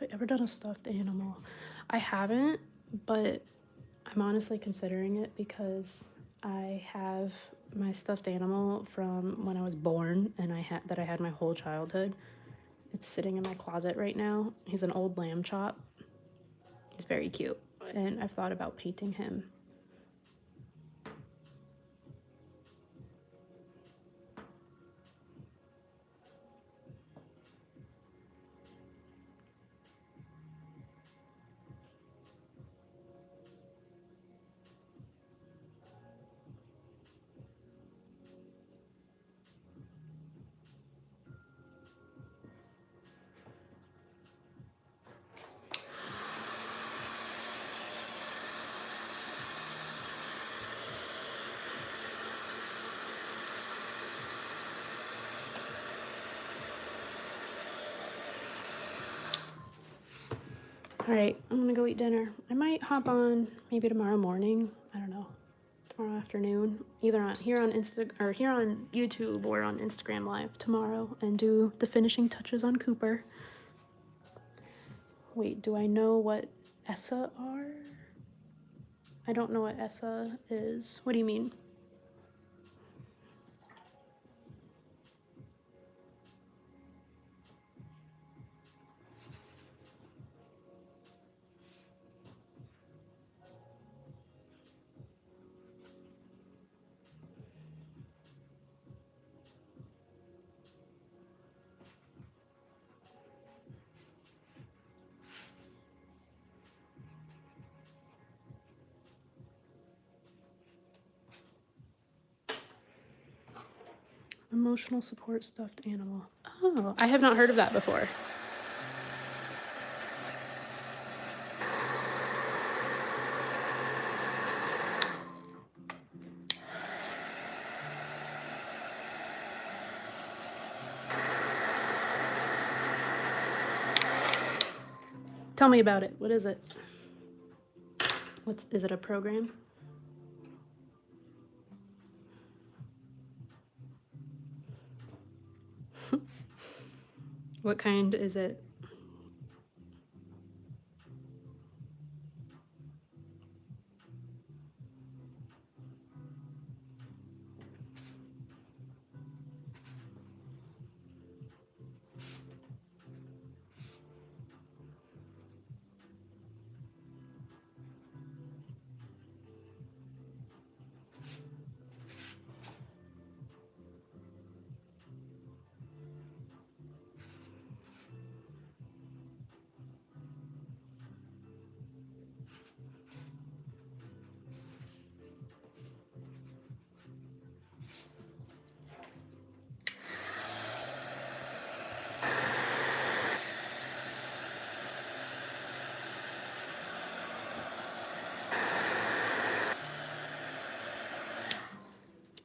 I ever done a stuffed animal? I haven't, but I'm honestly considering it because I have my stuffed animal from when I was born and I had my whole childhood. It's sitting in my closet right now. He's an old lamb chop. He's very cute, and I've thought about painting him. All right, I'm gonna go eat dinner. I might hop on maybe tomorrow morning. I don't know, tomorrow afternoon, either here on YouTube or on Instagram Live tomorrow, and do the finishing touches on Cooper. Wait, do I know what ESSA are? I don't know what ESSA is. What do you mean? Emotional support stuffed animal. Oh, I have not heard of that before. Tell me about it. What is it? Is it a program? What kind is it?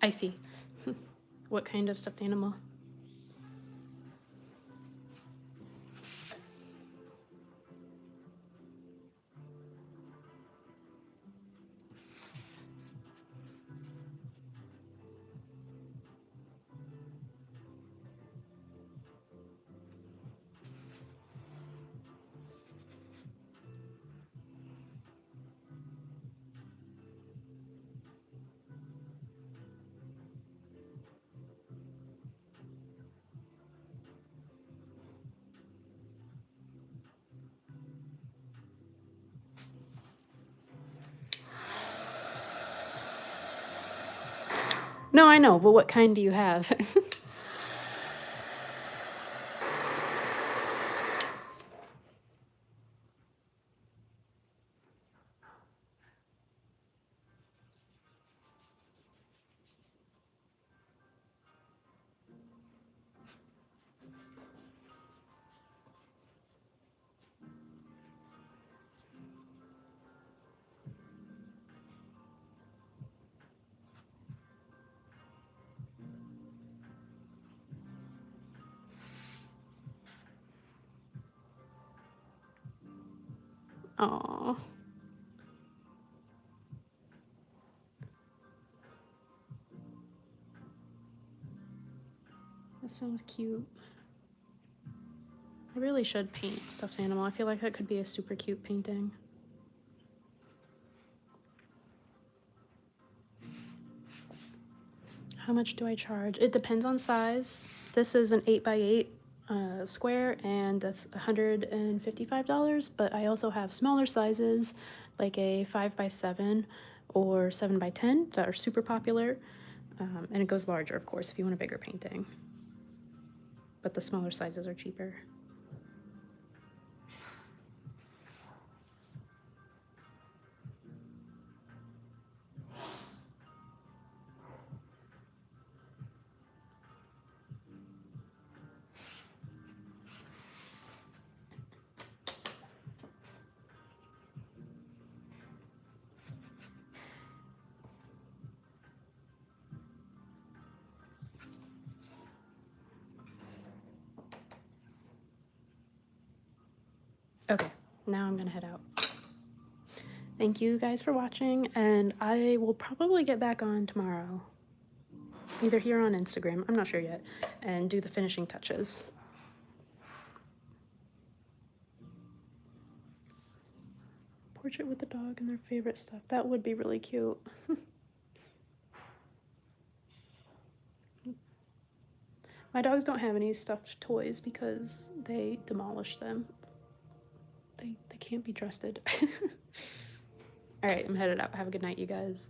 I see. What kind of stuffed animal? No, I know, but what kind do you have? Aww. That sounds cute. I really should paint stuffed animal. I feel like that could be a super cute painting. How much do I charge? It depends on size. This is an 8x8 square, and that's $155, but I also have smaller sizes like a 5x7 or 7x10 that are super popular, and it goes larger, of course, if you want a bigger painting, but the smaller sizes are cheaper. Okay, now I'm gonna head out. Thank you guys for watching, and I will probably get back on tomorrow, either here on Instagram, I'm not sure yet, and do the finishing touches. Portrait with the dog and their favorite stuff. That would be really cute. My dogs don't have any stuffed toys because they demolish them. They can't be trusted. All right, I'm headed out. Have a good night, you guys.